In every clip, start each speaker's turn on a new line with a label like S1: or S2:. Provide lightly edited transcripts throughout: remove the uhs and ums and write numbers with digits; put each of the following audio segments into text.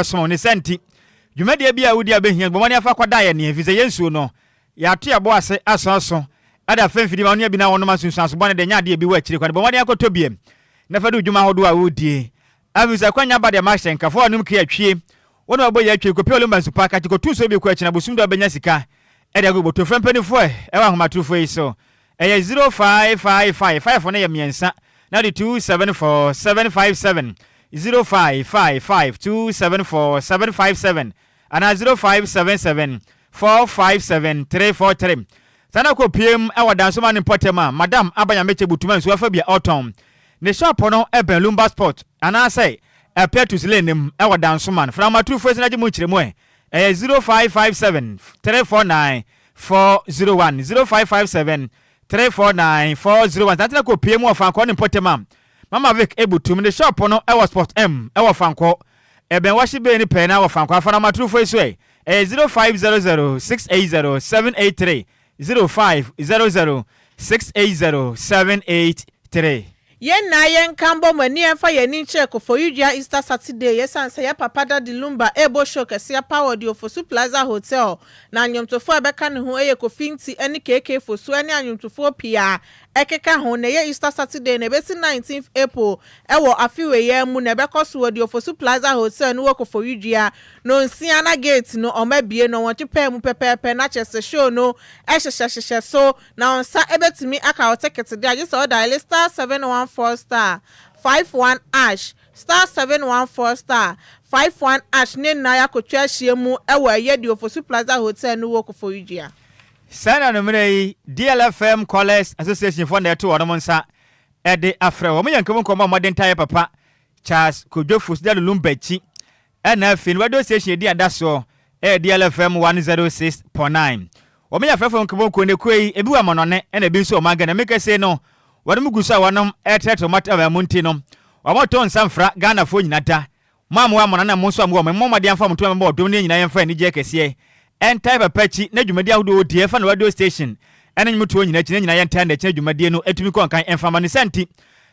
S1: so ne senti dwumade bia wodi abehia gbomani afa kwada ye ne efize yensuo no ya to yabo ase asoso ada famfidi ma no bi na wono masunsuaso bone de nya de bi wa akire kwa gbomani akoto biem na fa do dwuma hodo a wodie avisa kwanya ba de ma hyenka fo anum kria twie wono abo ya twie kopi Lumba supa ka tiko tuso bi kwa akina bosum do benya sika e de go to frempani fo e wa homatrofo yi so eye 0555 na ye miensa na de 274757 0555274757 and 0577457343. Sana ko PM e wadanso man importema madam abanya meche butuma nso afa bia autumn ne shop no eben Lumba sport ana say e petus lenim e wadanso man from atu first na gimu chiremu e 0557349401 0557349401 sana ko PM of anko importema Mama Vic ebutum ne shop no e was sport M e wa fanko eben washi be ni pe na wa fanko afana matru fo eso e 0500680783 0500680783
S2: Yen na yen kambo mani enfa yeni check for Udia Easter Saturday yesan say papa da di Lumba ebo show kese power di Ofosu Plaza Hotel na anyomtofo abeka ne ho eye kofinti ene KK Fosu ene anyomtofo pia ekeka ho na ye Easter Saturday na besi 19th April ewo afiwe ye mu na bekoso di Ofosu Plaza Hotel no work for Udia no nsiana gate no omabie no wonche pe mu pepepe na chese show no ehyehyehye so na onsa ebetimi aka o ticket dia just order star 714 star 51 ash star 714 star 51 ash ne na ya kotwa hyiemu ewo ye di Ofosu Plaza Hotel no work for Udia.
S1: Sana no mrei DLFM College Association for the two onomonsa e de afra wo menyankem nkomo modern tire papa Charles Kwadwo Sammy Lumba chi e na afin radio station di adaso e DLFM 106.9 wo menyafrafo nkomo ko ne koi ebi wa monone e na bi nso o maga na meka say no wadum gusa wonom e treto mata ba munti no wo moto nsamfra Ghana fo nyinata mamu wa monana mo nso am wo mmomade amfa moto am bo dom ne nyina yemfa ni je kese en type pachi na dwumadi ahodo odie fa na radio station enen muto nyina kine nyina yenta na kine dwumadi no etumi kon kan enfama ne santi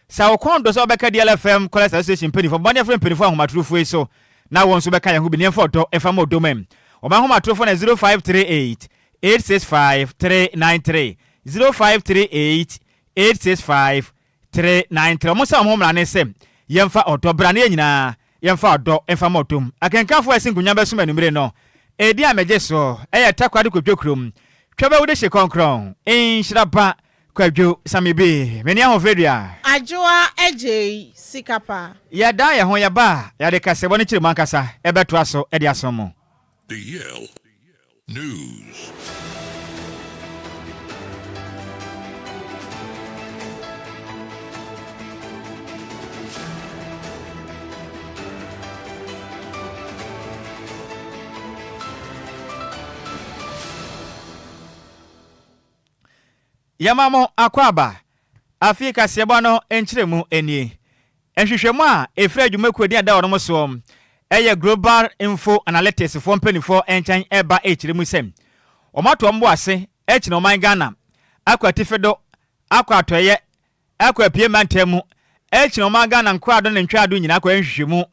S1: sa wo kondo so beka DLFM College Association peni for bone friend peni for ahomatrofo yi so na won so beka ya hu bi ne mfa odo enfama odomem o ma ahomatrofo na 0538865393 0538865393 mo sa mo mra ne sem yemfa odo bra ne nyina yemfa odo enfama odom akenkafo asinkunya beso manumre no edi ameje so eya takwade Kwadwo krom twaba wude hye konkron Nhyiraba Kwadwo Sammy be meni ahofedua
S2: Adwoa Agyei Sikapa
S1: ya da ya ho ya ba ya de kase bone kire mankasa ebeto aso edi asomo
S3: DL News.
S1: Yamamo akwaba Afrika sebano enchiremu enie enhwehwemu a efra dwumaku edi ada wono so eye global info analytics for mpanifo enchan eba echiremu sem omato mbo ase echino man Ghana akwatifedo akwatoye akwapie mantemu echino man Ghana nkwado ne ntwado nyina akwa enhwehwemu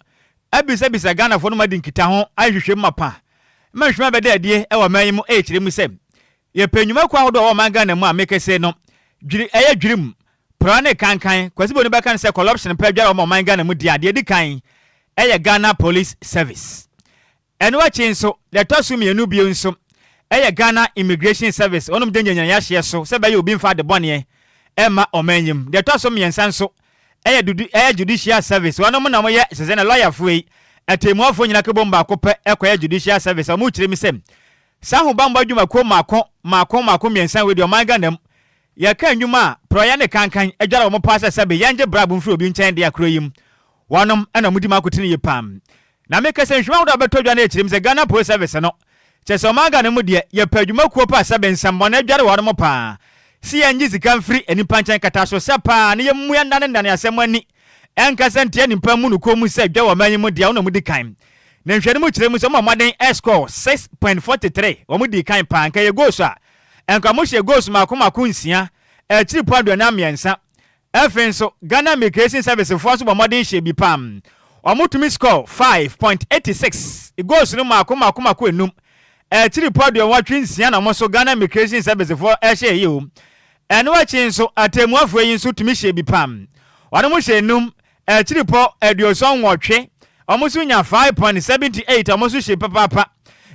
S1: abisa Ghana fo no madi nkita ho ahwehwemu mapa manhwema beda adie ewa manyimu echiremu sem ye penyuma kwa hodo o man Ghana mu a mekese no dwirim prane kankan kwasibo ne beka se corruption pa dwara o man Ghana mu dia de kan Ghana Police Service enwa chinso le tosu mienu bio nso Ghana Immigration Service onum de nyanya ya hye so se ba ye obi mfa de bone ema omanyim de tosu miensa nso Judicial Service onum na mo ye se na lawyer fuei atemu afo nyina ke bomba akopɛ ekoya Judicial Service amu kyerɛ mi sem sahu bamba dwuma ko mako miensa we de man Ghana ya kan dwuma proya ne kankan adwara wo pasa sebe yanje brabo mfiri obi nkyɛn de akroyim wonom ana mudi makotini ye pam na meka se nhwuma wo beto dwa na ekyirem se Ghana Police Service no kyese man Ghana mu de ye pa dwuma ko pa sebe nsambɔ na adwara wonom pa si yanje zika mfiri enipa nkyɛn kata so sepa ne ye mu ya ndane asɛm ani enkasa ntia nipa mu no ko mu se adwa wo manyimu de wo mudi kan na nhwene mu kyerem se mo maden score 6.43 wo mudi kan pa nka ye goals a enka mo hye goals mako nsia chiripo ado na miensa efenso Ghana Immigration Service for so maden hye bi pam Omutumi score 5.86. It goes no mako enum. Chiri podio watching Siana Moso Ghana Immigration Service for you. And watching so atemuafo yin so tumi hye bi pam. Wano mo hye enum chiri po eduoson wotwe. Omusu nya 5.78 omusu hye papa.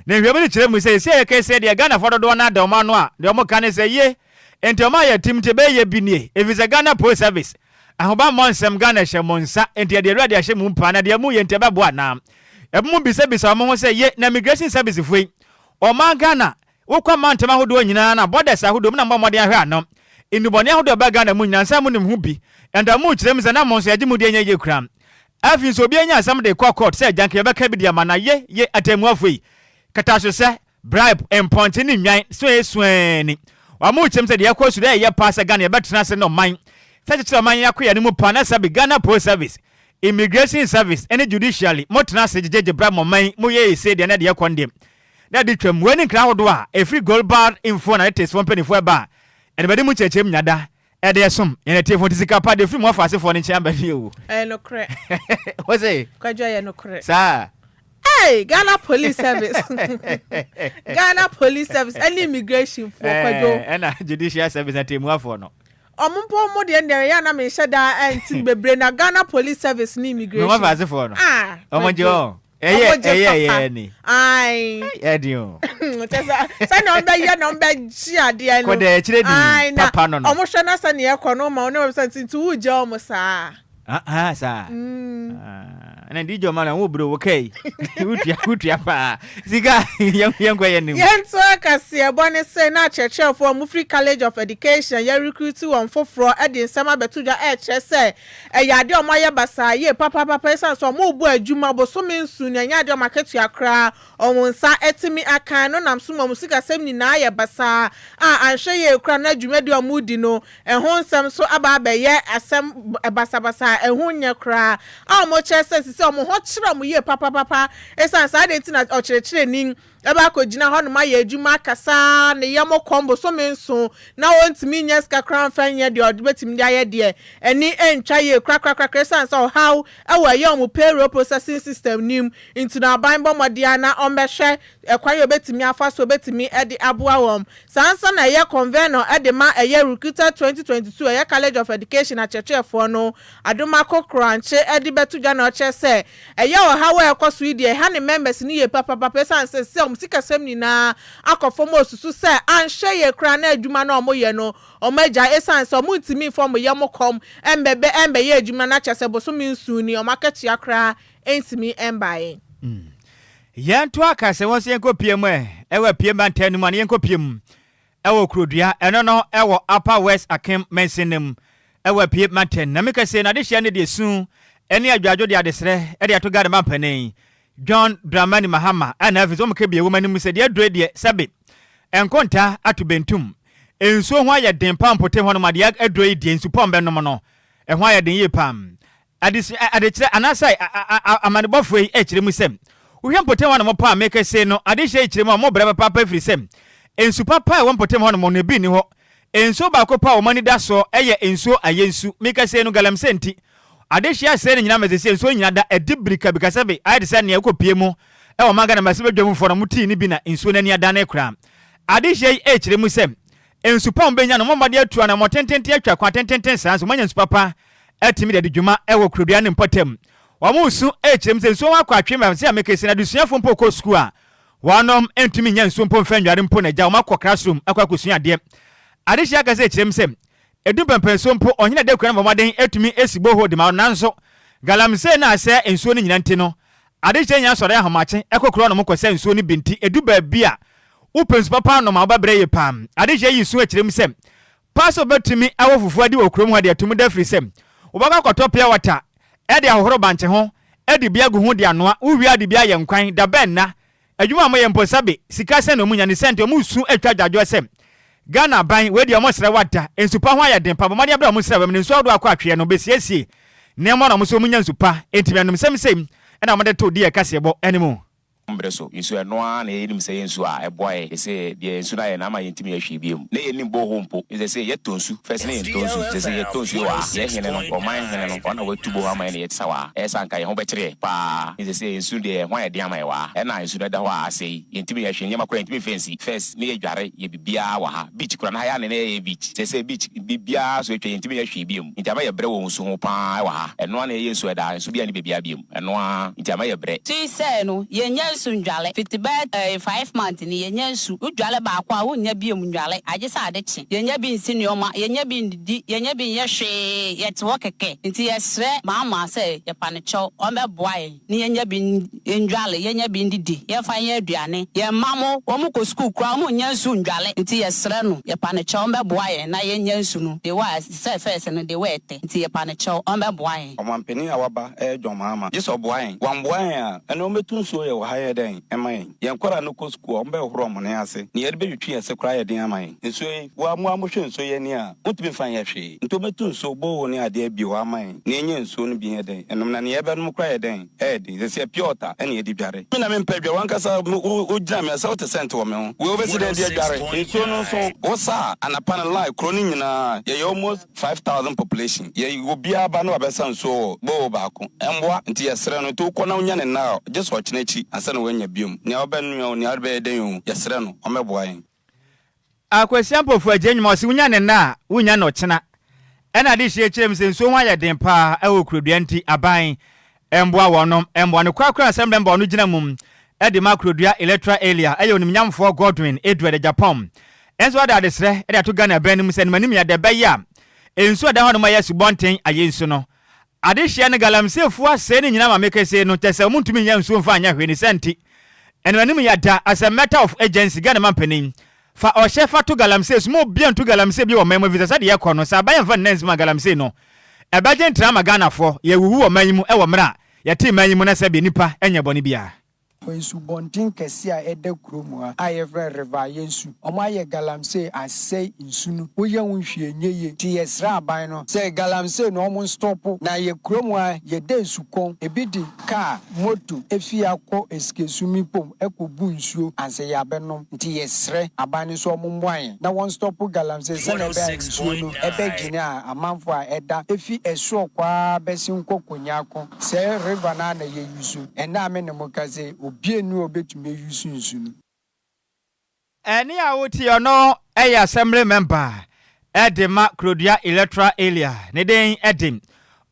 S1: Na hwebe ni kire mu say yeke say de Ghana for do na da no a de omo kan say ye enti omo ya tim te be ye bi nie. If is a Ghana Post Service. Ahoba monsem Ghana hye monsa enti de ready ahye mu mpa na de mu ye ntebe bo ana. Emu bisa omo ho say ye na Immigration Service foi. Oma Ghana wokwa mantema hodo nyina na borders ahodo mu na mbomode ahwe anom. Inubone ahodo ba Ghana mu nyina nsa mu nim hu bi. Enda mu kirem se na monso yaji mu de nya ye kram. Afin so obi anya asam de court say janke be ka bi dia mana ye atemuafo yi. Kata so se bribe emponti ni nwan so esuani. Wa mu kirem se de yakosu de ye pass Ghana ye betena se no man. Sache man yakoya ni mu pa na sabi Ghana Post Service, Immigration Service, any judicially motena se jeje bribe mo man mu ye say de na de yakondem. Na di twam wani kra hodo a every gold bar info na latest one penny for ba. And badi mu chechem nyada. E de som ene telefone Sikapa de free mo afase for ne nche amba bi o.
S2: No kre.
S1: What say?
S2: Kwadwo ye no kre.
S1: Sir.
S2: Hey, Ghana Police Service. Ghana Police Service and immigration for Kwadwo.
S1: And judicial service na temuafo no.
S2: Omumpo mo de ndere ya na me sheda anti bebre na Ghana Police Service ni immigration.
S1: No afase for no.
S2: Ah.
S1: Omojo. Eye ni.
S2: Ai.
S1: Edio.
S2: Say no be ye no be chi ade no.
S1: Ko de chire di papa no no.
S2: Omo hwe na sa ne ye kono ma no website nti wo je omo sa.
S1: Sa. Na di jo mala wo bro okay. Utia pa. Sika yenkwa ye nim.
S2: Yento akase bone say na cheche for mu free college of education ye recruit on foforo e de nsema betuja e che say e ya de omo ye basa ye papa esa so mo bu adwuma bo so me nsu ne nya de o marketu akra omo nsa etimi akan no nam so mo sika sem ni na ye basa anhwe ye kra na adwuma de omo di no e ho nsem so aba ye asem basa e ho nya kra omo che say se omo ho kire omo ye papa esa sa de ntina o kire nin eba ko gina ho no ma ye adwuma kasa ne ye mo kombo so me nso na wontimi nya ska kran fan ye de odbetimi dia ye de eni entwa ye kra san so how ewa ye omo payroll processing system nim into na banbo modia na ombehwe ekwa ye obetimi afa so obetimi e de aboa wom sansa na ye convenor e de ma ye recruiter 2022 ye college of education a chechefo no adoma kokranche e de betuja na oche se ye o how e koso ide ha ne members ni ye papa san se sika sem ni na akofo mo susu se anhwe ye kra na adwuma na omo ye no omaja esan so mo ntimi form ye mo kom embe ye adwuma na chese bo so mi nsu ni o market ya kra entimi embaye
S1: yanto akase won se yenkopiem ewa piem antenu ma yenkopiem ewo krodua eno no ewo Upper West Akem mensenem ewa piem manten na meka se na de hia ne de su ene adwadwo de adesre e de ato gade mampanen John Dramani Mahama ana afizo mke biye woman mu se de adre de sabe enkonta atubentum enso ho aye den pampote ho no ma de adre de ensu pombe no no e ho aye den ye pam adekire anasai amanebofo yi ekire mu sem wo hwempote ho no mo pa make se no adehye ekire mu mo brebe papa firi sem ensu papa e wonpote ho no mo ne bi ni ho enso ba ko pa wo mani da so eye enso ayensu make se no galam senti adehia se ne nyina mezese enso nyina da edibrika bikasa be ayde se ne ekopie mu e wo maga na masebe dwom fo no muti ni bi na enso nani ada na ekra adehia yi ekire mu sem ensu pom benya no momade atua na motentente atwa kwa tententen sanso manya ensu papa atimi de dwuma e wo krodua ne mpotem wo mu su ekire mu se enso wa kwa atwe ma se amekese na dusuafo mpo ko school a wonom entimi nya enso mpo mfanware mpo na ja wo makọ classroom akwa kosua de adehia ka se ekire mu sem edubempenso mpo onyina de kwana bomaden etumi esibo ho de ma nanso galamse na ase ensuo ni nyina nti no adehye nya sore ahamache ekokoro no mokose ensuo ni binti eduba bia upensu papa no ma obabre ye pam adehye yi su akirem sem paso betumi awofufu adi okrom ha de atumi da firi sem obaga kotopia wata e de ahohoro banche ho e de bia gu ho de anoa uwi ade bia ye nkwan da benna adwuma mo ye mposabe sika se no munya ni sente o musu atwa dwadwo sem Ghana ban we dia mo sere wada ensupa ho aye den pa bomade abra mo sere bam nsu ado akwa atwe no besiesie ne mo na mo so munya nsupa entibianom sem sem na mo de to die kasebo enimo
S4: ambre so nsu eno a na yenim say nsu a eboy say de nsu na ye na ma yentimi ahwe biem na yenim bo hompo say yetonsu first na yetonsu say yetonsu wa ye hene no oman hene no na watubo ha ma na yetsa wa esanka ye ho bekire pa say nsu de ho ye de ama ye wa e na nsu da ho a say yentimi ahwe nyama kora yentimi fancy first na ye dware ye bibia wa ha beach kora na ya ne ye beach say beach bibia so etwa yentimi ahwe biem ntama ye bre wo nsu ho pa wa ha eno na ye nsu da nsu bia ne bibia biem eno a ntama ye bre
S5: ti say no ye nyansu ndwale fitibet 5 months ni ye nyansu udwale ba kwa wo nya biem ndwale age sa ade chi ye nya bi nsinioma ye nya bi ndidi ye nya bi ye hwe ye two keke nti ye sre mama say ye panecho o me boae ni ye nya bi ndwale ye nya bi ndidi ye fa ye aduane ye mamo wo mu ko school kra wo nyansu ndwale nti ye sre no ye panecho o me boae na ye nyansu no de wa say first no de wete nti ye panecho o me boae
S6: o mampeni awaba John mama yeso boae wan boae a eno metun so ye wo haye den eman ye nkora no ko school o me horo mo ne ase ni ye be twetwe ye se kra ye den aman nso wa mu amohwe nso ye ni a utumi fan ye hwe nto metun so bo wo ni ade bi wa aman ni enye nso no bi ye den enom na ne ye be no kra ye den de se piota ene ye di dware mi na me mpedwa wan kasa o gina me sa 40% wo me ho we obeside de dware nso no so wo sa anapa na line kro ni nyina ye almost 5000 population ye obia ba no abesa nso bo ba ko emboa nti ye sere no to ko na unya ne na just watch na chi ansa na wanya biom ne obenu ne arbe den ye sere no o meboa yen
S1: akwasiampo fu agyei osi unya ne na unya no chena ena de hie kyerem se nso ho aye den pa e wo krodua nti aban emboa wonom emboa ne kwakra assembly member no gina mum e de makrodua electoral area e yonim nyamfo Godwin Edward Japan enso da de sre e de to Ghana ban nim se manim ya de baya enso da hono ma yesu bonten aye nso no ade hie ne galamsefu ase ne nyina ma mekese no tese muntumi nya nso mfa anya hwe ni senti ene manim ya da as a matter of agency Ghana mampanin fa o shefa to galamse smo bia to galamse bi o memo visa sa de ye kono sa ban fa nens ma galamse no e ba je ntra ma Ghana fo ye wuwu o manyimu e wo mra ye ti manyimu na sa be nipa enya boni bia
S7: Wensu bontin kesi a ede kromu a ayefre river yensu omo aye galamse asay insunu oye wunhwe nyeye ti yesra aban no say galamse no omo stop na ye kromu a ye de nsukon ebidi car moto efi akọ eskesumi pom ekobu nsuo anse ya benom ti yesre aban so omo mwan na won stop galamse se na be nsuo no ebe gine a amanfo a eda efi esu kwa besin kokonyako say river na na ye yusu ena me ne mokaze bienu obetumi yusu nsunu
S1: eni a woti ono eya assembly member edema krodua electoral area ne den edim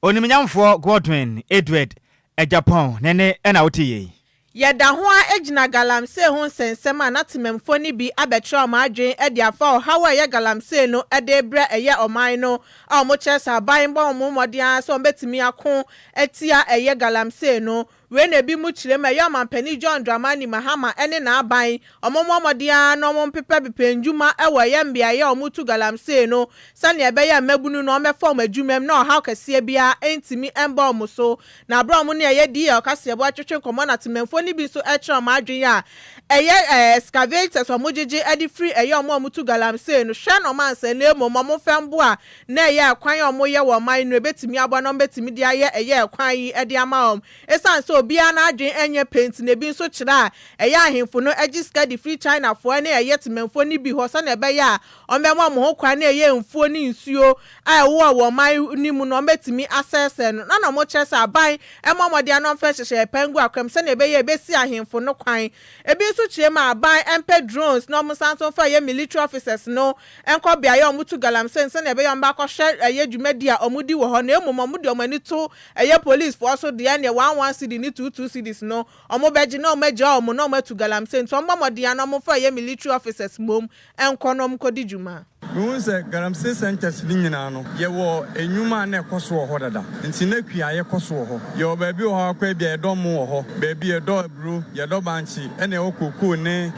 S1: onimnyamfo Godwin Edward Japan nene ena woti ye
S2: yeda ho a egina galamse ho sensem a natememfo ni bi abetre o maadwen e dia fa o hawa ye galamse no e de bre eye oman no a o mo chesa ban ba o mo modian so betimi akon etia eye galamse no we na bi mu chire ma yo mampani John Dramani Mahama ene na aban omomomodian no mo pepe bepenjuma e wo ye mbia ye o mutu galamse no sane ebe ya mabunu no me form adwumam na o ha kase bia entimi emba o so na bra mo ne ye di e kase ebo atwetwe komo na tememfo ni bi so etre ma adwen a eye excavators o mojiji edi free eye o mutu galamse no hwe no man se na emo mo fembo a na eye kwan o mo ye wo man no betimi abo no betimi dia ye eye kwan yi edi ama om esan so bia na adwen enye paint na bi so kira eye ahemfo no egiska di free China fo na eye tememfo ni bi ho sa na ebe ya omemo mo ho kwa na eye mfuo ni nsuo a wo man ni mu no betimi access no na mo chesa aban emomode anon fa hyehyɛ pengu akwam sa na ebe ye besi ahemfo no kwan ebi so kire ma aban empe drones no mo sanso fa ye military officers no enko bia ye omutu galamse sa na ebe ye mba kɔ hwɛ eye dwumadi a omudi wo ho na emomomode omani to eye police for so de na 11 cedi ni 22 cedis no omo beji na omeja omo na omatu galamse nto omomode anon mo fa ye military officers mom enko no mkodi dwuma
S8: we say galamse centers ni nyina no ye wo enwuma na ekoso ho dada nti na kua ye koso ho ye oba bi ho akwa bia edom ho ho ba bi edo abru ye do banchi ene okoko ne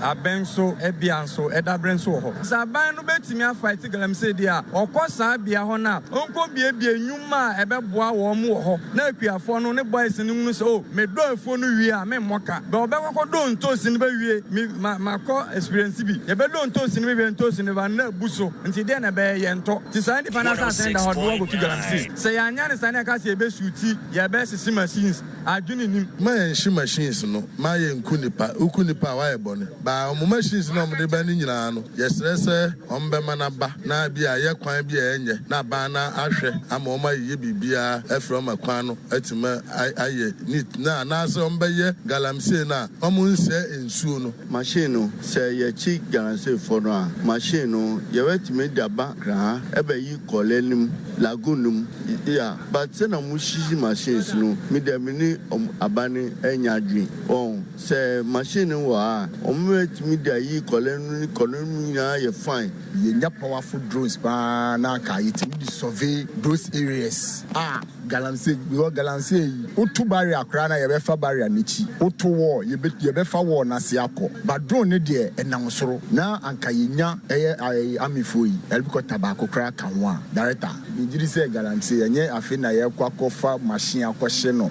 S8: abenso ebianso edabrenso ho saban no betimi afight galamse dia okosa bia ho na onko bia enwuma ebeboa wo mo ho na kuafo no ne boys ni no so oh me do fo no wi a me moka be obekọ do ntosi no be wi me makọ experience bi ye be do ntosi no be ntosi no ba na buso nti de na be ye nto ti san di finance send da ho go to guarantee say anya ne san ka se be suti ye be sisi machines adwini nim
S9: ma enshi machines no ma ye ukunipa wa ye bone ba mo machines no mo de ba ni nyina no ye stress ombe manaba na bia ye kwan bia enye na ba na ahwe ama o ma ye bibia efro makwan no atima aye nit na so ombe ye galamse na omo nse ensuo no
S10: machine no se ye chi galamse fo no a machine no ye wetime daba kra ebe yi kolenim lagunum ya but se na mu shishi machines no me de mini abane enyadwi on se machine wa wetime da yi kolenim ya ye fine
S11: ye nya powerful drones ba na ka yitimi di survey those areas galamse because galamse yi otu barrier akra na ye be fa barrier nichi otu wo ye be fa wo na se akọ but drone ne de enam soro na anka yenya amifo yi elbiko tabako kra kan wa director njiri se galamse yenye afi na ye kwakofa machine akọhye no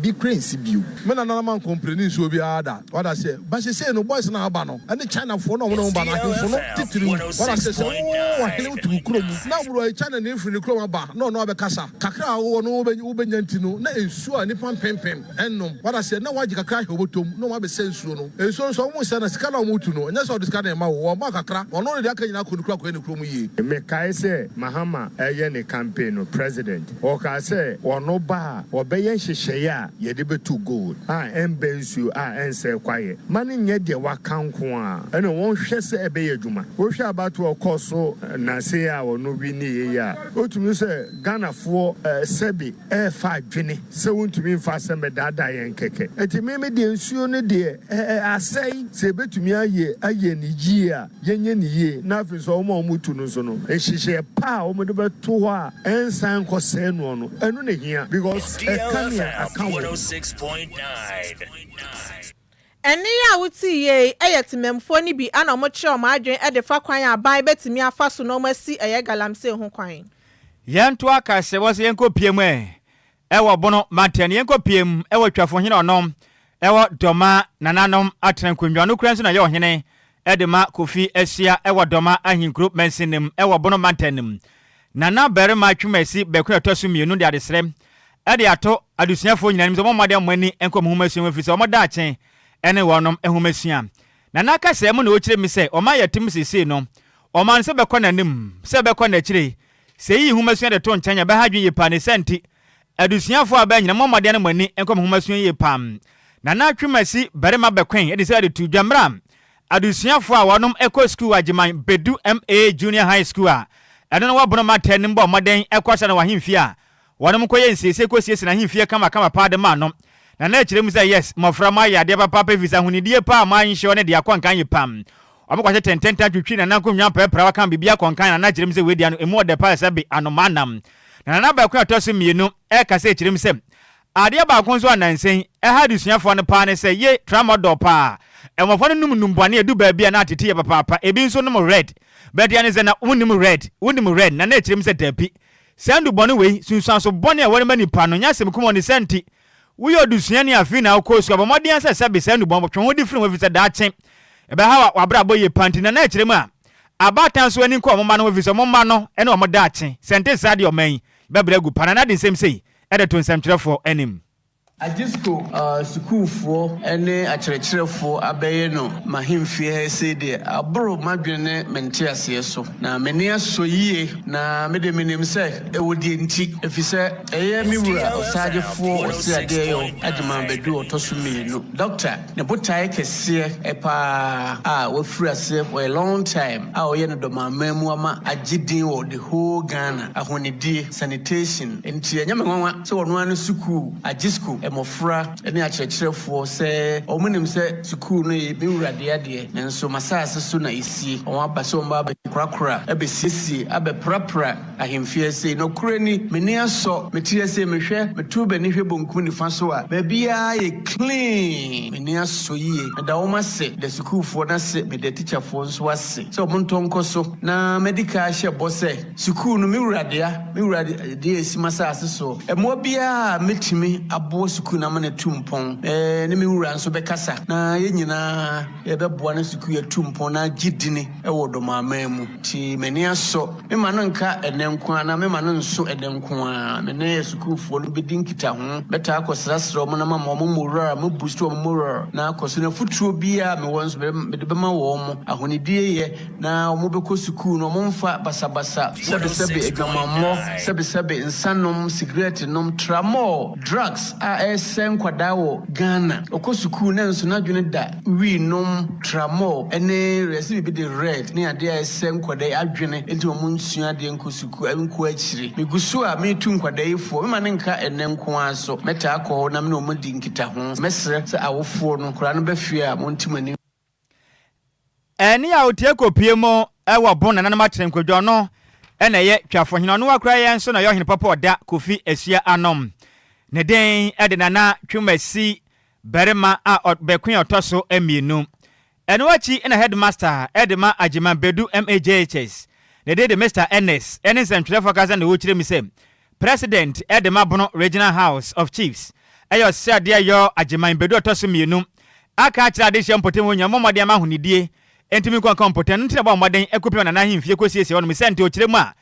S11: bi cranes bio
S9: me na man comprendre so bi ada what I say ba se no boys na aba no and China for no ba na so no titiri what I say wa hele utu kuro mu na bro China na ifiri kuro aba no abekasa kakra wo no ubenya ntino na ensu a nipa pempem ennom what I say na waji kakra he obotom no ma be sensu no ensu so mo se na sika na mo tu no nya so diska na ma wo ma kakra ono de aka nyina ko kuro ko ne kuro mu yi
S12: me kai se mahama eye ne campaign no president o ka se ono ba obeye hyehyeye a ye de betu gold embensu ense kwaye mane nye de wakanko a ene won hwe se ebe adwuma wo hwe abato okoso na se a ono wi ni ye ya otumi se Ghana fo sebi fa adwene se wontumi mfa se medada yen keke enti me de nsuo ne de asai se betumi aye ni ji a yenye ni ye na afi so omo mutu no so no ehihye pa omo de beto ho a ensan ko se no no enu ne hia because
S13: DLFM 106.9
S2: Eni ya wuti ye eyetimemfo ni bi ana mo kire o ma adwen e de fa kwan aban betimi afa so no masi eye galamse ho kwan
S1: Yento aka se wo se yenko piem wo bono matene yenko piem wo twafo hene onom wo doma nananom atrenkonnwa no kura so na ye ohene e de ma kofi asia wo doma ahin group mensinim wo bono matenem nana bere ma twumasi bekura tosu mienu de adesrem e de ato adusuafo nyinanim so mo made mani enko muhumasu ofisi o mo da achen ene wonom ehumasia nana aka se mo na o kire mi se o ma yetim sisi no o man se bekọ nanim se bekọ na kire Sei humasun de ton chanya ba hadwen ye pa ne senti adusuafo aba nyina momode ne mani enkom humasun ye pam na na twemasi barema bekwen e de say de tu dwamram adusuafo a wonom eco school agiman bedu MA junior high school a eno wa bono maten mbo moden ekwasa na wahemfie a wonom koye nsese kosiese na hemfie kama pa de manom na kire mu say yes mofra ma ya de papa visa hunidie pa ma nhye ne de akwankan ye pam Omokwase tententa twitwi na nankonwa prepra waka bibia konkan na gyerem se wedi ano emu de pa se be anomanam na ba kwa toso mienu e ka se gyerem se ade ba konso anansen e ha dusuafo no pa ne se ye tramadol pa e mofo no num bwane edu ba bia na atete ye papa ebi nso no red but ya ne se na wonim red na gyerem se dapi sandu bone we sunsan so bone e wore mani pa no nya sem kumo ne senti wo yo dusuani afi na akosu abomodin se be sandu bon twon wodi firi wo fi se da chen ebe ha wabra boye panti na kyerem a abatan so ani ko momma no ofiso momma no ene o moda ache sente sade o man bebra gu pana na de nsem sei e de to nsem kyerefo anim
S14: Ajisko schoolfo ene akyerɛkyerɛfo abɛyɛ no mahemfie se de abro madwene mente ase so na meni aso yie na mede menim sɛ ewodi enti efisɛ ɛyɛ mi wura osagefo osiade yo agima bedu otosumi no doctor ne botae kɛseɛ epa wafura ase for a long time oyɛ no domamamu ama agidin wo the whole Ghana ahonidie sanitation enti enya menwanwa sɛ wono anu school Ajisko emofra ene akyerɛkyerɛfoɔ sɛ ɔmonim sɛ school no ye bi wurade ade nanso masase so na isi ɔmo aba sɛ ɔmo ba akorakora ebesisi abeprapra ahemfie sei no kurani meni aso metie sei mehwe metu bani hwe bonkum ni fa so a babia ye clean meni aso yie da wo mase the school for na se me the teacher for so ase so montonko so na medical hye bose school no me wurade de esimasa ase so emo bia metimi abo school na mane tumpon ne me wura nso bekasa na ye nyina ye beboa na school ya tumpon na gidini e wodo mamamu ti meni aso me ma no nka enenko na me ma no nso enenko a me ne school for no bedin kita ho beta akosrasro mo na ma mo murara mo boost mo murara na akoso na futuo bia me won so me de bema wo mo ahonidie ye na mo beko school no mo mfa basabasa sebe edwamammo sebe insanom cigarette nom tramo drugs a esen kwadawo Ghana okosuku na nso na dwene da wi nom tramo ene resi bi de red ne ade a esen kwadai adwene enti mo nsua de nkosuku anko akiri migusu a me tu nkwadai fo me mane nka ene nko aso meta akọ na me no mo di nkita ho mesre se awofo no kura no bafia mo ntimani
S1: eni a otie kopie mo ewo bon na na matren kwadwo no ena ye twafo hina no akra ye nso na yo hene papa oda kofi asia anom ne den ede na twumasi berema a bekwen otoso amienu eno achi na headmaster edema Agyei Bedu MAJHS ne de Mr NS enen central forecast na wo kire mi se president edema bono regional house of chiefs ayo sade ayo Agyei Bedu otoso mienu aka kira de hye mpotem onya momode ama honidie entimi kwa kompoten ntina ba moden ekopi na himfie kosiesie wono mi sente o kire mu a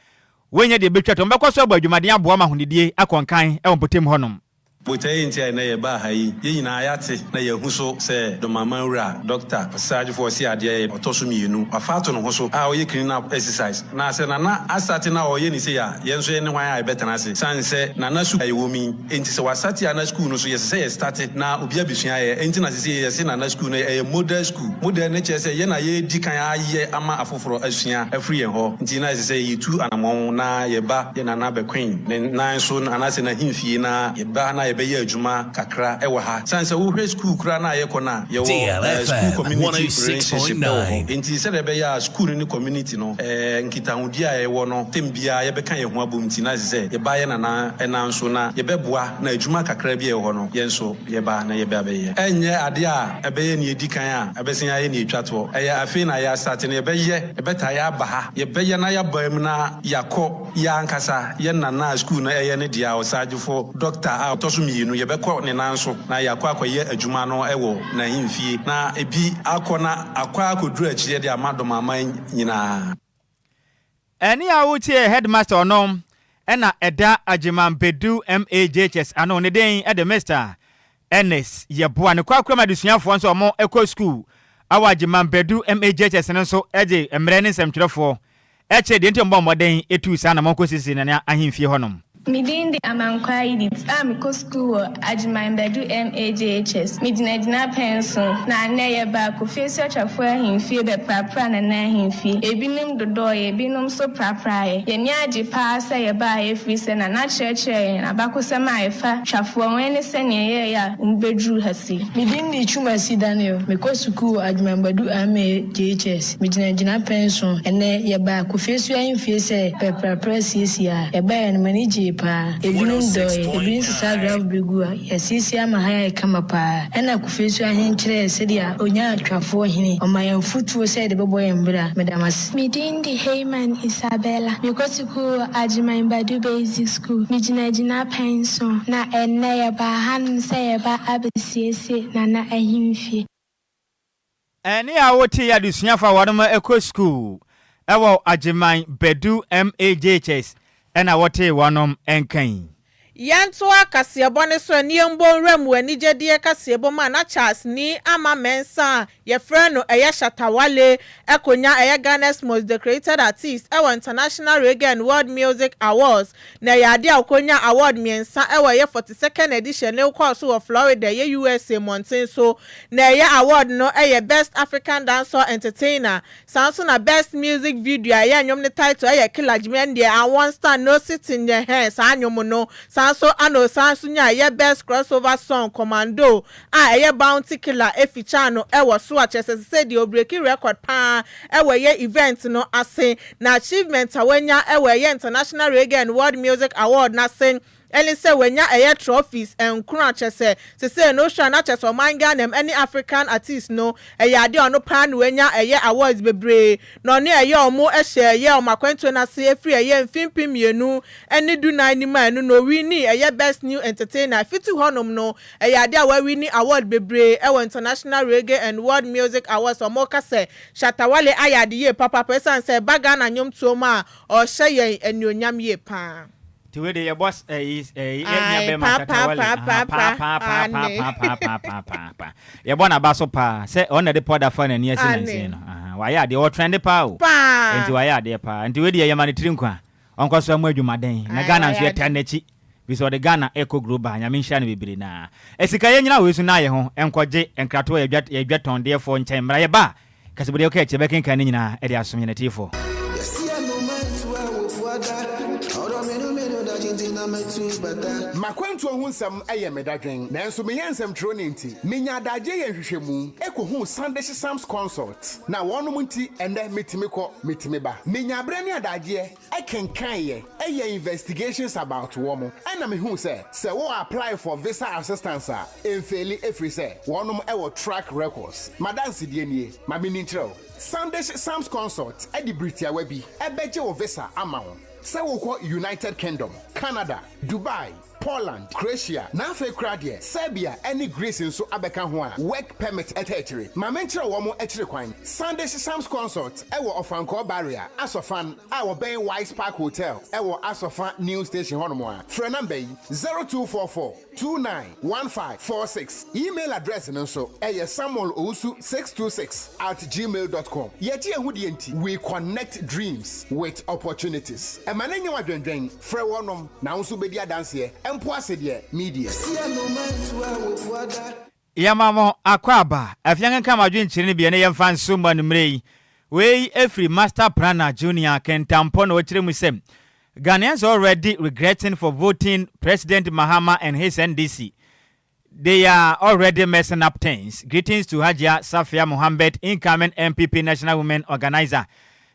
S1: wenye de betwa to mbekọ so abadwumaden aboa ma honidie akonkan e mpotem honom
S15: Botayi ntia na ye ba hayi ye nyina ayate na ye hu so se do mama wura doctor passage for si ade otoso mienu afato no ho so a oye clean exercise na se na asate na oye ni se ya ye nso ye ne hwan a betena se san se na su ayi womi enti se wasate na school no so ye se ye start na obi abisua ye enti na se ye se na school no ye model school model ne che se ye na ye di kan aye ama afoforo asua afri ye ho enti na se ye tu anamon na ye ba ye na bekwen ne nan so na se na himfie na ye ba na be ye adwuma kakra ewa ha sanse wo hwe school kura na ye kona ye wo school community relationship enti se be ya school ni community no nkitahudi a ye wo no tembia ye be kan ye ho abomti na se ye ba ye na enanso na ye beboa na adwuma kakra bi ye ho no ye nso ye ba na ye be ye enye ade a ebe ye ni edikan a ebe sen ya ye ni etwato eye afi na ya start na ye be ye ebe ta ya ba ha ye be ye na ya ba mu na yakọ ya nkasa ye na school na eye ne dia osagefo doctor a toso mienu ye bekọ ne nanso na yakọ akoye adwuma no ewo na himfie na ebi akọ akoduru akire de amado mama nyina
S1: eni a wutie headmaster onom ena eda Agyei Bedu MAJHS ano ne den ede Mr NS yeboa ne kwakura madusuafo nso omo ekọ school awa Agyei Bedu MAJHS nso eje emre ne semtwerefo eche de ntembo moden etu sa na mokosisi na ahimfie honom
S16: Midindi Enquires. I'm go school Agyei Bedu MAJHS. Midina pension. Na neye ba ko face chafo himfie be prapra na himfie. Ebinim dodo ebinom so prapra ye. Ye nyaji pa sa ye ba ye free se na church na ba ko sema efa chafo wen se ne ye ya mbedru hasi.
S17: Midindi Chumasi Daniel. Me go school Agyei Bedu MAJHS. Midina pension. Ene ye ba ko face himfie se prapra sisia. Ye ba en manage pa ebinum doye ebin sisa grab begua yasisi ama haya kama pa ena kufesu ahenkyere sedia onya atwafo hene omayan futuo se de bebo yembra medamas
S16: Midindi Heyman Isabella Mikosiku Agyei Bedu Basic School Mijina pension na enne ya ba han se ya ba abesiese na ahimfie
S1: eni a woti ya dusuafa wadoma ekọ school ewo Agyei Bedu MAJHS ena wote wanom enkan
S2: Yanto akasiebo ne so niembo nremu anigedie kasiebo ma na Charles ni ama mensa ye friend no eye Shatawale ekonya eye Ghana's most decorated artist ewa International Reggae and World Music Awards na ya ade akonya award miensa ewa ye 42nd edition ne course of Florida ye USA Mountain so na ye award no eye Best African Dancer Entertainer sanso na Best Music Video ye anyom ne title eye Killer Jimmy and I want stand no sitting your hands anyom no sanso ano sanso nya ye best crossover song Commando ye Bounty Killer feature no wo so a chese say the breaking record pa ye event no ase na achievement awanya ye International Reggae and World Music Award na sen Ellen say when ya trophies and crown chese say no sure na chese omanga nem any African artist no ade ono pan when ya awards bebre no ne omo ehye ye omakwanto na se free ye mfimpi mienu eni du na ni man no wini best new entertainer fit honom no ade awa wini award bebre International Reggae and World Music Awards omoka se Shatawale ayade ye papa person say baga na nyom tuoma o hye ye enuonyam ye pa
S1: to the your boss is a your bona baso pa say on the powder fan and yes why are the old trendy pa and why are there pa and to the your money trinkwa onko so amadwuma den na Ghana so etanchi biso the Ghana Eco Global nyamisha ne bibiri na esika ye nyina we su na ye ho enkoje enkrato ye dwaton de fo nchen ye ba kasibode okay chebe kenkan ni nyina e de asomye ne tifo
S18: Makwantu ohunsam aye medadwen nanso meyansam tronenti menya adaje ye hwehwemu ekohu Sunday Sam's concert na wonom nti ende metimi ba menya abrani adaje ekenkan ye investigations about womo ana mehu se wo apply for visa assistance a emfeli efri se wonom ewo track records madansi die nie ma menintrel Sunday Sam's concert edi Britia webi ebeje wo visa amawo se wo ko United Kingdom, Canada, Dubai, Poland, Croatia, Nafe Kradia, Serbia, any Greece nso abeka ho a work permit etechiri. Ma menchira wo mo etchiri kwan. Sunday Sam's concert ewo Ofanko barrier. Asofan awo Ben Wise Park Hotel. Ewo Asofan New Station hono a. Phone number 0244291546. Email address nso samuelowusu626@gmail.com. Yeti ehudi enti we connect dreams with opportunities. Emanenye wadwendwen frɛ wonom na nso bedi adanse media.
S1: Yamamo akwaba afianga kama dwenchire ne bia ne yemfa nsomba numrei we every master planner junior kentampo no chire musem Ghanaians already regretting for voting President Mahama and his NDC. They are already messing up things. Greetings to Hajia Safia Mohammed, incoming MPP National Women Organizer.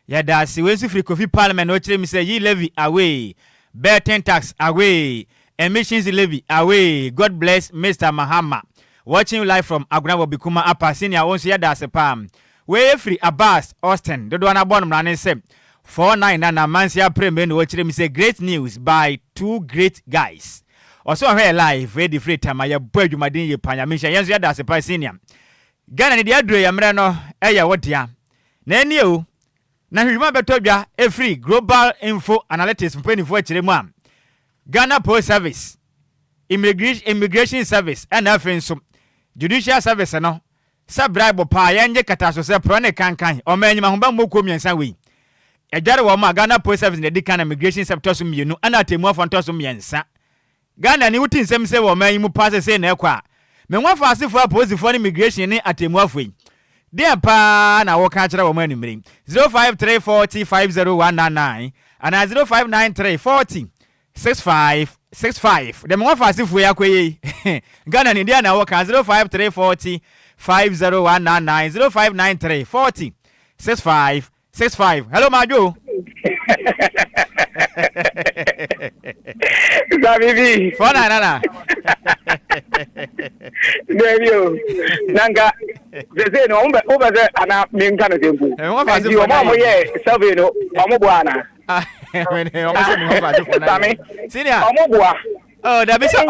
S1: Yada siwezi free coffee parliament no chire musem ye levy away, betting tax away, emissions levy away. God bless Mr. Mahama. Watching live from Aguna Bikuma Apa Senior once yada sepam. We free Abbas Austin. The one abon running sem 49 na mansia premium watch them say great news by two great guys. Also here live ready free time ya boy jumadin ye panyamisha yenso yada sepam senior. Ghana ni dia dre ya mre no eya wodia. Na eni o na hwima betodwa free global info analytics mpanyfo akire mu am. Ghana Post Service, Immigration Service, and Afenso, Judicial Service, no. Sabribe pa yanje kataso se prone kankan o manyima humba moko miensa we. Ejare wo ma Ghana Post Service ne dika na Immigration Service so mienu ana temu afon so miensa. Ghana ni wuti nsem se wo manyimu pass se na ekwa. Me nwafa asefo aposifo immigration ni atemu afoi. Dia pa na wo ka kire wo manumre 0534050199 ana 0593406565. The more fast if we are quay Ghana India now 0534050199 0593406565. Hello Majo.
S19: Zabibi.
S1: Fona nana.
S19: Ndio. Nanga zeze no umba ze ana mingana tempu. Ndio mama ye sabe no amobwana.
S1: Oh, da bisa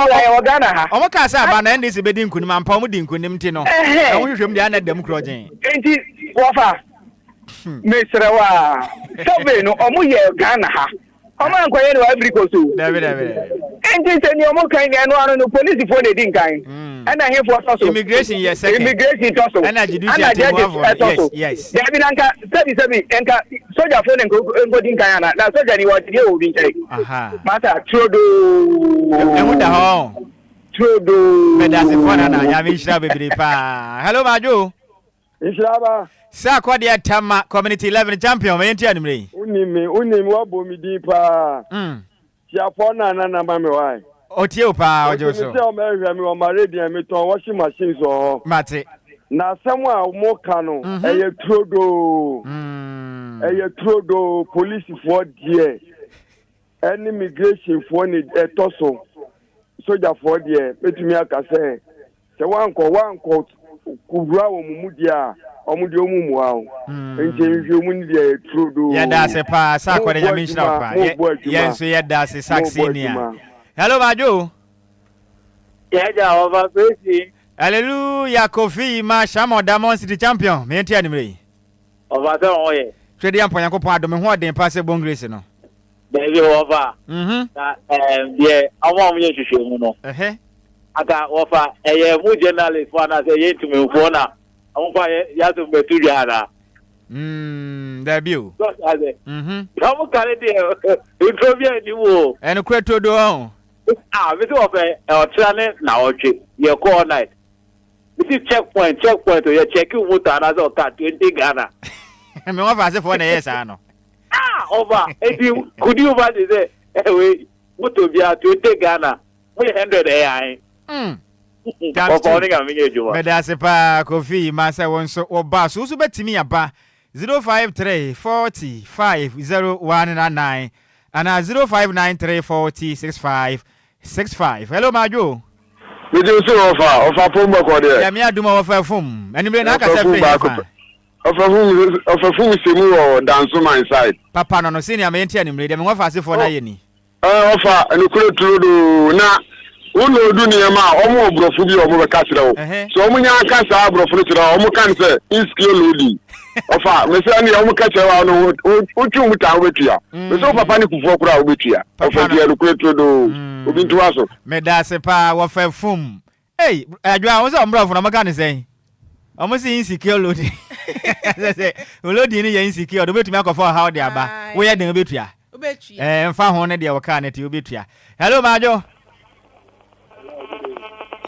S1: omo ka sa ba na ndisi be dinku ni mampa omo dinku ni mti no. Na wo hwehwem dia na dem krojen.
S19: Enti wofa. Mesrewa. Sabe no omo ye Ghana ha. Omo ankoye no Africoso.
S1: David.
S19: Enti se ni omo kan ni anu no police for the dinkan. And I hear for so
S1: immigration yes second.
S19: Immigration also.
S1: And judicial yes.
S19: There be nanka sabi enka soldier for ngo dinkan na soldier ni what dey obi nche.
S1: Aha.
S19: Mata trodo.
S1: Emuda ho.
S19: Trodo.
S1: Medasi fona na ya mishra bebiri pa. Hello Majo.
S19: Nhyiraba.
S1: Sa Kwadwo Tama Community 11 champion me enti anumre.
S19: Unimi wabo mi din pa. Tia fona na mame wai.
S1: Otie pa ojo so.
S20: Me say o me hwe me o maredi me ton washing machine so.
S1: Mate.
S20: Na semwa mo kanu eye trodo. Eye trodo police for there. Any immigration for ni etoso. Soldier for there. Betumi aka say se wan ko kubra wo mu dia. Omudi omumu awo. Nje nhwe mu ni dia trodo.
S1: Ya da se pa sa ko de nyame nshira pa. Yenso ya da se saxenia. Hello Majo.
S19: Yeah, over face.
S1: Hallelujah, Kofi ma Shamo Diamond City champion. Me enti animre.
S19: Over there oye.
S1: Twede ampo yakopon adome ho den passe bon grace no.
S19: Baby over. Na yeah, awon mu yehwehwe mu no. Aka over mu journalist for na say yentumi fo na. Awon fa ya to betu jara.
S1: Debut.
S19: So ade. Kamu kare de introvia ni wo.
S1: Eno kweto do on.
S19: We do of training na oche. You call night. This is checkpoint to you check you motor and as car 20 Ghana.
S1: Me want for say for na yes ano.
S19: Over. Could you over say we motor be 20 Ghana. 100 AI.
S1: Me da se pa Kofi ma say won so oba so betimi aba 053 40 5019 and 0593 40 65. Hello Majo.
S20: Me do so offer phone back there.
S1: Ya me aduma offer phone. Anybody na ka say free.
S20: Offer phone semu or dance my inside.
S1: Papa no senior me enti animre dem offer ase for na ye ni.
S20: Offer eno kuro turudu na uno du niema omo obrofo bi omo be ka kire wo. So omo nya ka sa obrofo kire omo kan say iskio lodi. Offer me say na omo ka kire wa no otu mu ta obetua. Me so papa ni kufuo kura obetua. Offer bi eno kuro turudu. Obi ntu aso
S1: me da se pa wo fa fum hey Adwoa wo se ombrofo na maka ne sen omo se insecure lodi say lodi ni ye insecure do betumi akofo how de aba wo ye den obetua mfa ho ne de wo ka ne te obetua. Hello Majo.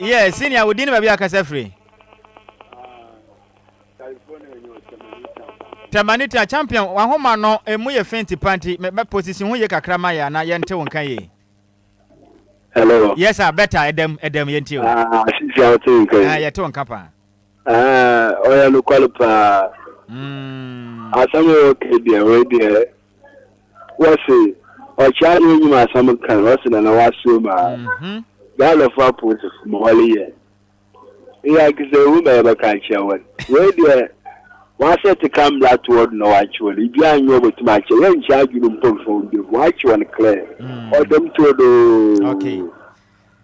S1: Yes senior we din ba bia kasa free Tamanita champion wa homa no emu ye fenti panty me position ho ye kakra ma ya na ye nte won kan ye.
S20: Hello.
S1: Yes, sir. Better Edem yenti o.
S20: Sisi awte nkai.
S1: Ya to nkapa.
S20: Oya no qualify. Asame okay there, we there. Wasi, o chari nyuma asame kan, wasi na wasu ma. Gala fa put mwali ye. Iya kize umba ba kan chawan. We there. Wasi to come that word no actually. Bi anyo betima che, ye ncha gidu mpofo bi. Watch one clear. O dem to do.
S1: Okay.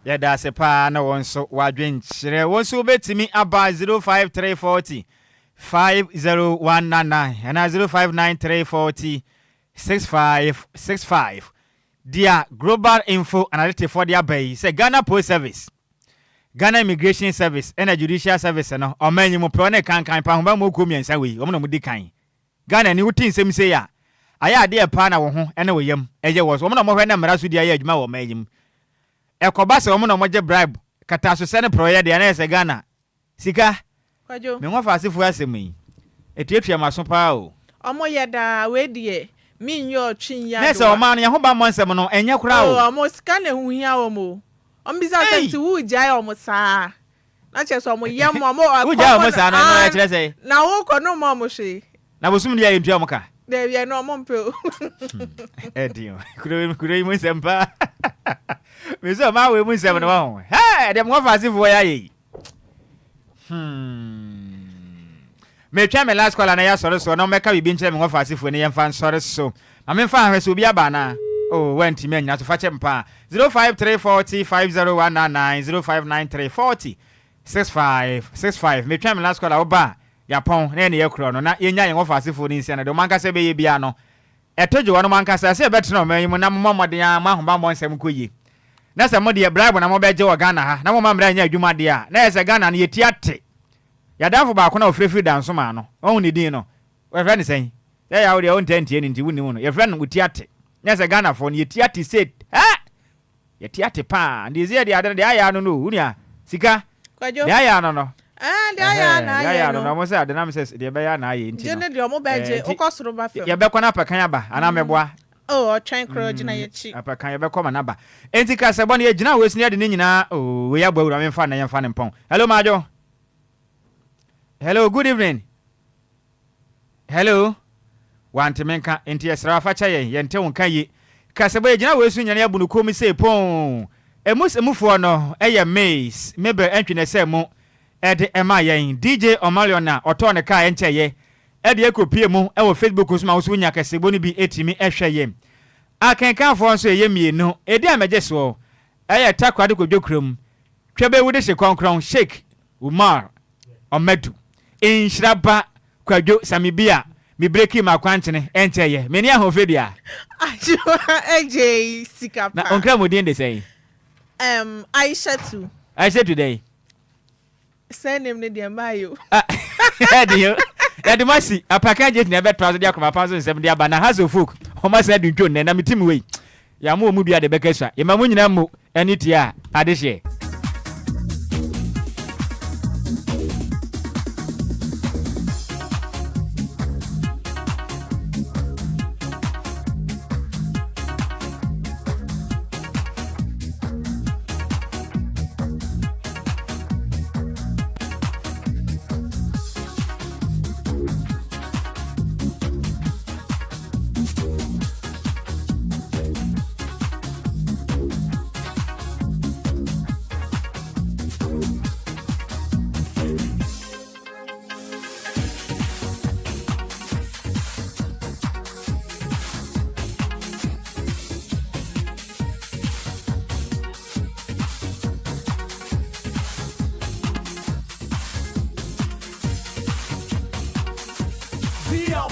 S1: Yeah, that's a pa na won so wadwen chire won so betimi aba 05340 50199 and 059340 6565. Dia global info analytic for dia bay say Ghana Post Service, Ghana Immigration Service and Judicial Service no o manyi mo pro na kan pa ho ba mo ko miensa we o mo di kan Ghana ni wutin sem say ya aya de pa na wo ho ene wo yam eje wo so o mo hwe na mra so dia ya adwuma wo manyim ekoba se o mo no moje bribe kata so se ne proye de na ese Ghana sika
S2: Kwadwo
S1: me ho fa asefo asemi etuatua maso pa o
S2: omo yeda we die mi nyo twin ya
S1: nese o ma no ye ho ba mo nsem no enye kura o
S2: omo sika na hu hia o mo ombisa senti wu jai o mo saa na che so omo yam omo
S1: wu jai o mo saa no e kire sei
S2: na wo ko no mo hwe
S1: na bosum dia ye ntua mo ka
S2: de bia no mo mpe o
S1: edio kure mo nsem pa me so ma we mo nsem no ho hey dem ho fa asefo ya ye me twa me last call na ya sore so no meka bibi nkyere me ho fa asefo ne yemfa sore so ma me fa hwe so obi aba na oh wenti me anya so fa che mpa 05340 50199 059340 6565 me twa me last call oba ya pon na ne yakro no na yenya ye ho fa asefo ni nsia na de manka se be ye bia no etojo wono manka se se betno me na momoden ya ma ho ba mo nsem koyi na se mo de bribe na mo beje wo Ghana ha na mo ma mra nya adwuma de a na se Ghana na yeti ate ya danfo ba ko na ofrefri danso ma no ohun ni din no we friend sen ya wo de on tentie ni ntiwu ni mu no ye friend uti ate na se Ghana fo ni yeti ate set ha yeti ate pa ndi zie de ade de aya no no unia sika
S2: Kwadwo
S1: de aya no no
S2: de aya na
S1: aya no no mo se ade na me se de be ya na aye nti
S2: no de de omo beje ukosoro ba fe
S1: ye be ko na Apakan aba ana meboa
S2: Oh, try crow jina yechi.
S1: Apakan ye be come naba. Enti ka se bone ye jina we sini de ni nyina oh we ya gba wura me fa na ye fa ne pon. Hello Majo. Hello, good evening. Hello. Want menka enti esra fa cha ye nte won kan yi. Ka se be jina we su nyane abu no komi se pon. Emusefo no eye maze mebe entwene se mu ede ema yen DJ Omaliona oto ne ka enche ye ede ekopie mu e wo Facebook so ma wo so nya kasebo ni bi etimi ehwe ye akenkan fo nso eye mienu ede ameje so eye takwade kodwokram twebe wude se konkron Sheikh Umar Omedu Nhyiraba Kwadwo Sammy bia mi breki makwantene enche ye meni ahofedia
S2: Adwoa Agyei Sikapa
S1: na onkra modin de say
S2: Aisha too.
S1: Aisha today.
S2: Send him the Mayo.
S1: Edio. That must Apakan just never trusted their 1,070 abana has a folk. Homer said you don't and I'm team way. Yamu movie at the Bekesa. Yamamunamu and it ya adishe.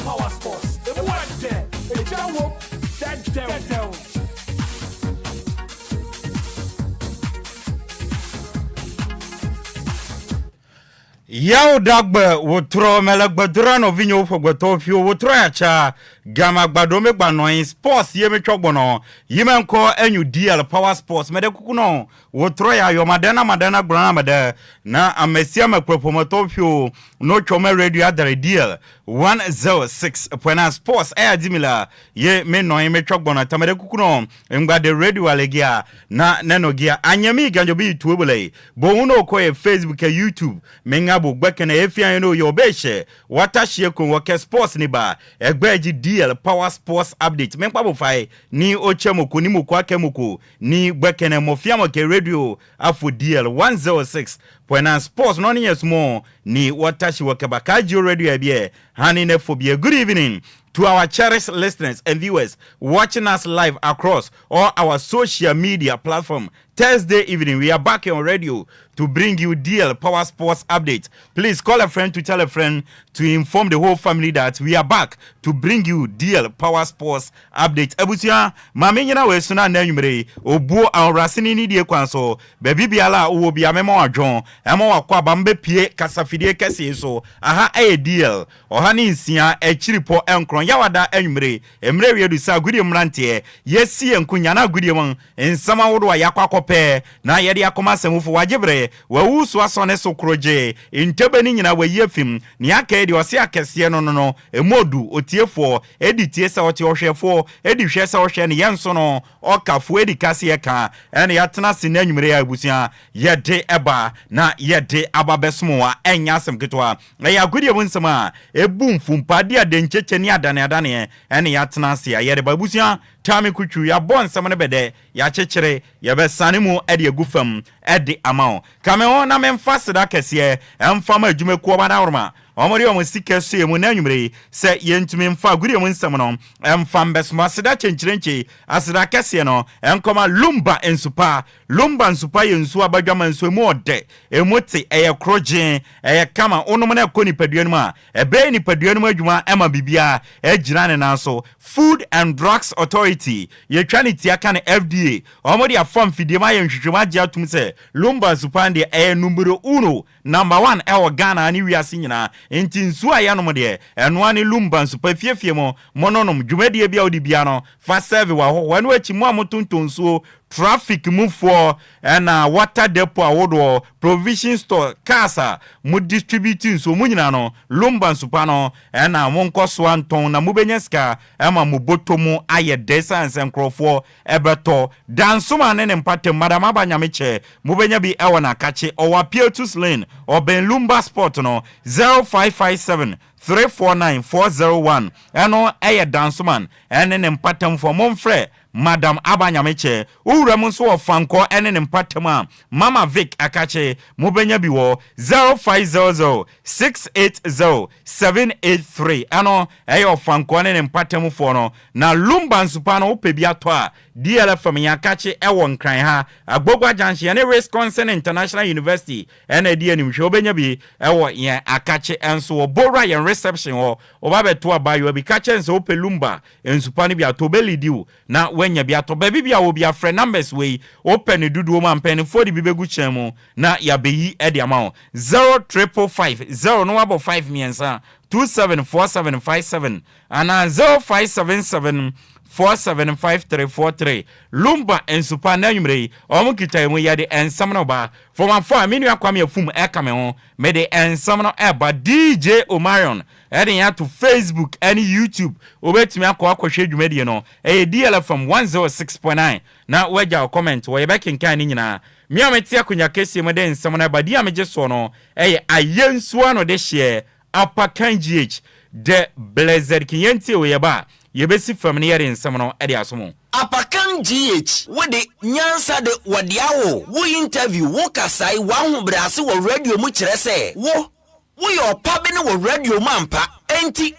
S21: Power Sports. The word there. The jaw that down.
S22: Yao dagbe wotro melegbedra no vinyo fogbeto fio wotro acha gama gbado me gbanoin sports ye me twogbono yimenko enyu DL Power Sports mede kukuno wotro ya yo madana grana mede na amesia mekwepomoto fio no chome radio adare DL 106 sports dimila ye me noin me twogbono tamede kukuno ngade radio alegia na nenogia anyami ganjobi tuobele bo uno ko e Facebook e YouTube menga gbekene efian no yo beshe watashie ko woke sports ni ba egbeji DL Power Sports update menpa bo fai ni ochemoko ni moko akemoko ni gbekene mofiamo ke radio afo DL 106 sports no ni small ni watashi woke bakaji radio ebie hani ne phobia. Good evening to our cherished listeners and viewers watching us live across all our social media platform. Thursday evening, we are back on radio to bring you DL Power Sports update. Please call a friend to tell a friend to inform the whole family that we are back to bring you DL Power Sports update. Ebusia, mame nyina we suna na nwumere obuo anrasini ni die kwanso bebi biala wo bia memo adwon emo wakwa bambe pie kasafidie kese so aha DL ohani nsia echiripo enkron yawada enwumere emre wiedu sa gudie mrantie yesi enkunya na gudie mon ensama wodo yakwa na yedi akoma semufu wajibre wawusu asone so kroje intebe ni nyina wayefim ni aka edi ose akese no emodu otiefo edi tiesa oti ohwefo edi hwesa ohwe ne yenso no okafo edi kase yeka ene yatena sine anwumere ya abusia yede eba na yede ababesmoa enya asem ketwa ya gudie bunsema ebu mfumpade adencheche ni adane ene yatena sia yede babusia tami kuchu ya bon samane bede ya chechere ya besane mu ede agufam ede amao kame ona memfasida kese emfama adwumekuo bana worma omori omusike so emu na anwumere se yentumi mfa guri emu nsam no emfam besmo asida chenchirenchi asida kese no enkoma lumba nsupa yensu abadwama nsu emu ode emuti eye kroje eye kama onom na ekoni paduanum a ebe ni paduanum adwuma ema bibia ejirane nanso Food and Drugs Authority yetwaniti aka ne FDA omori afam fidie ma yenhwehwema agye atum se lumba nsupa de eye numero 1 number 1 ewo Ghana ni wiase nyina enti nsu ayanom de eno ani lumba nsupa fiefie mo mononom dwumadie bia odi bia no fa serve wa ho wanu achi mu amotontonsuo traffic move for and water depot awodo provision store casa mu distributing so mu nyina no Lumba supano and monko swanton na mubenyeska ema mu botomu aye desa and crofo ebeto dansuma ne mpate madam abanyameche mubenya bi ewa na kache or appeal to lane or ben Lumba sport no 0557 349-401 eno eye danceman ene mpatam for monfre Madam Abanyameche urem so ofanko ene mpatam Mama Vic akache mubenya biwo 0500-680-783 eno eye ofanko ene mpatam for no na Lumba nsupano opebi ato a DLFM yakache ewo nkran ha agbogwa janshi ene Wisconsin International University ene die nimhwe obenya bi ewo ye akache enso obora ye reception o obabeto abayo bi kache enso ope Lumba ensupani bi atobeli diu na wenya bi atobebi bi awo bi afre numbers we open dudu ma mpeni 40 bi begu chemu na ya beyi edi amount 0555 no abo 5 miensa 274757 ana 0577 475343 Lumba ensupa na nyumre omukita emu yade ensamno ba for my for aminu akwame afum ekame ho me de ensamno eba DJ Omarion eden ya to Facebook and YouTube obetimi akwahwe dwumedie no DLFM 106.9 na waja comment wo yebekin kan ni nyina mi ameti akunya kesi mu de ensamno eba dia meje so no ayensuo no de share Apakan GH de blessed kinyenti wo yeba yebesi family yare nsam no ade asomo
S3: Apakan GH we de nyansa de wadiawo wo interview wo kasai wa hobrase wo radio mu kire se wo yo pabe ne wo radio mampa enti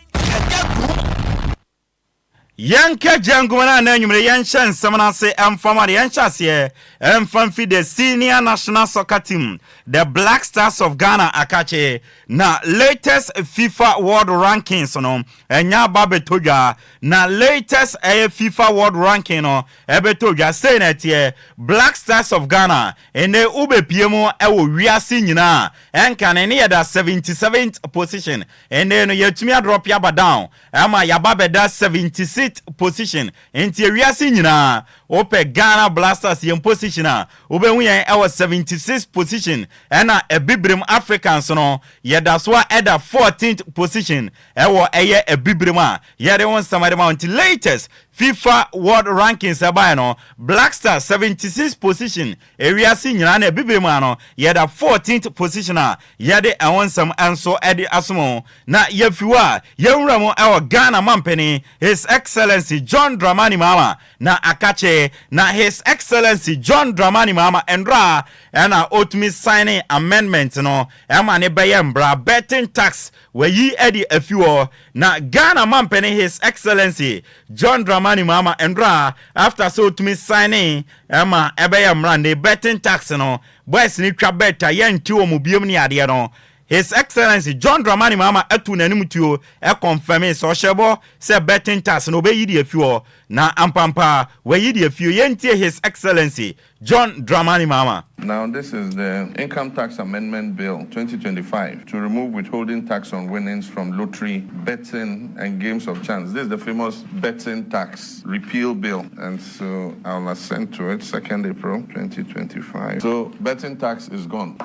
S22: yanka jangumana na nyumre yansha nsam na se amfama yansha se emfamfi the senior national soccer team the Black Stars of Ghana akache na latest FIFA world rankings no enya babetoga na latest FIFA world ranking no ebetoga say na tie Black Stars of Ghana ene ubepiemu ewo wiase nyina enka ne ne da 77th position ene no yetumi drop ya down ama ya babeda 76th position enti wiase nyina ope Ghana Blasters yem position a obehu yen ewo 76th position ena ebibrem Africans no yedaswa eda 14th position ewo eye ebibrem a yede won samade mount latest FIFA world rankings abai no Black Stars 76th position ewiase nyina na ebibrem no yeda 14th position a yede ewon sam enso ede asomo na yefiwa yenwura mo ewo Ghana mampeni His Excellency John Dramani Mahama na akache na His Excellency John Dramani Mahama endra na otumi signing amendment no ema ne beyembra betting tax we yi edi afiwo na Ghana mampeni His Excellency John Dramani Mahama endra after so otumi signing ema ebeyembra ne betting tax no boys ni twa beta yenti wo mu biem ni ade no His Excellency John Dramani Mahama atu nanimutuo confirm so shebo se betting tax no be yidi afiwo na ampampa we yidi afiwo yentie His Excellency John Dramani Mahama.
S4: Now this is the Income Tax Amendment Bill 2025 to remove withholding tax on winnings from lottery, betting and games of chance. This is the famous betting tax repeal bill, and so I'll assent to it 2nd April 2025. So betting tax is gone.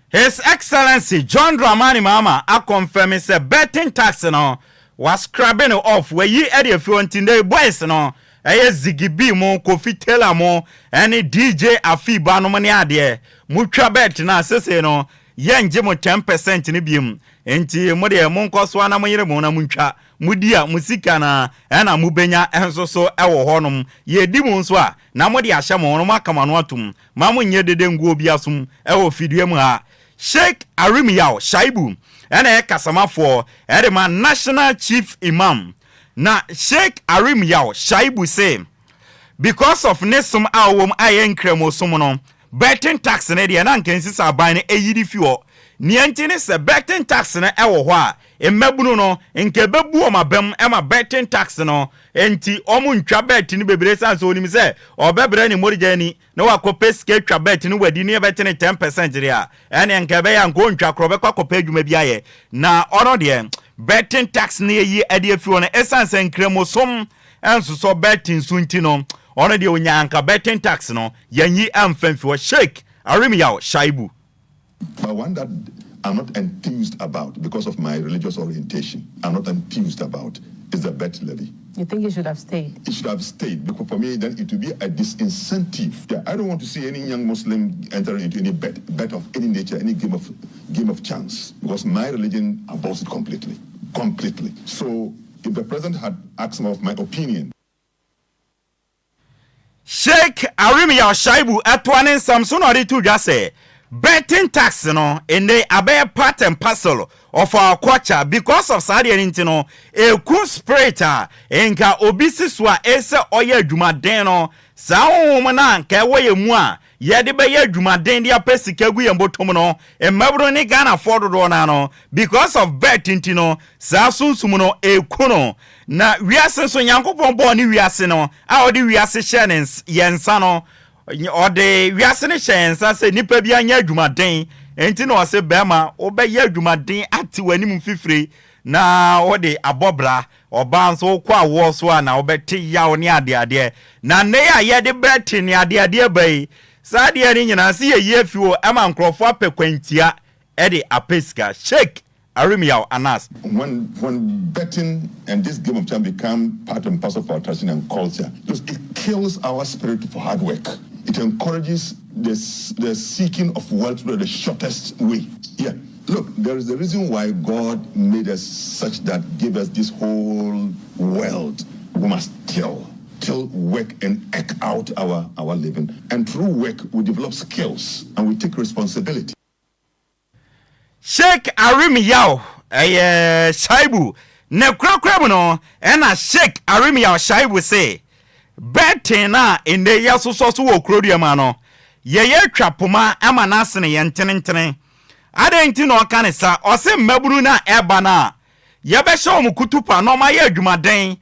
S22: His Excellency John Dramani Mahama a confirm say betting tax no was scrubbing off where ye area frontinde boys no Zigibi mo Kofi Taylor mo any DJ Afiba no money ade mutwa bet na sese no yenje mo 10% ni biem enti mo de mo nkoso na mo yire mo na mutwa mudia musika na na mubenya enso so ewo honom ye di mu nso a na mo de ahye mo no makama no atum ma mo nye dede nguo bi asum ewo fidue mu ha Sheikh Arimiyaw Shaibu ene kasamafo edema National Chief Imam na Sheikh Arimiyaw Shaibu say because of nesum awom ayenkremo som no betting tax na de na nkansi saban eyidi fiwo nientini se betting tax na ewo ho a emmabunu no nke bebu o mabam ema betting tax no enti omu ntwa bet ni bebre san so onim se obebre ni morigani na wakope ske twa bet ni wadi ni betting 10% ria ene nke be ya nko ntwa kro be kwakope adwuma biaye na ono de betting tax na yi ade afiwo no essence nkremo som enso so betting sunti no ono de onyanka betting tax no yanyi amfamfi Sheikh Arimiyaw Shaibu.
S5: But one that I'm not enthused about because of my religious orientation, I'm not enthused about is the bet levy.
S6: You think it should have stayed?
S5: It should have stayed because for me then it would be a disincentive. Yeah, I don't want to see any young Muslim enter into any bet of any nature, any game of chance, because my religion abhors it completely. So if the president had asked me of my opinion.
S22: Sheikh Arimiyaw Shaibu atwane Samson Oditu say betting tax no in the abe part and parcel of our culture because of Saudi Arabia a cool spirit enka obisiswa ese oye adwumaden no sa womana nka woye mu a yede be ye adwumaden dia pesika gu yembotom no emabro ni Ghana fododo na no because of betting no sa sunsum no ekuno na wiase so yankopon bo ni wiase no a odi wiase hye yensa no ode wiase ne hyensa se nipa bia nya adwumaden enti no se bema obeye adwumaden ati wanim fifire na ode abobra oba nso kwa wo so na obeti yawo ne ade na ne ya yede beti ne ade bai saade ni nyina se ye afiwo ama nkrofo apekwantia ede apeska Sheikh Arimiyaw Anas.
S5: When betting and this game of chance become part and parcel of our tradition and culture, it kills our spirit for hard work. It encourages the seeking of wealth through the shortest way. Yeah, look, there is a reason why God made us such that gave us this whole world. We must till, work and eke out our living. And through work, we develop skills and we take responsibility.
S22: Sheikh Arimiyaw Shaibu ne krakram no na Sheikh Arimiyaw Shaibu say betting na inde yasoso so wo kroduama no ye twapoma ama na asene ye ntenentene adenti no ka ne sa o se maburu na eba na ye be hye o mukutupa no ma ye adwumaden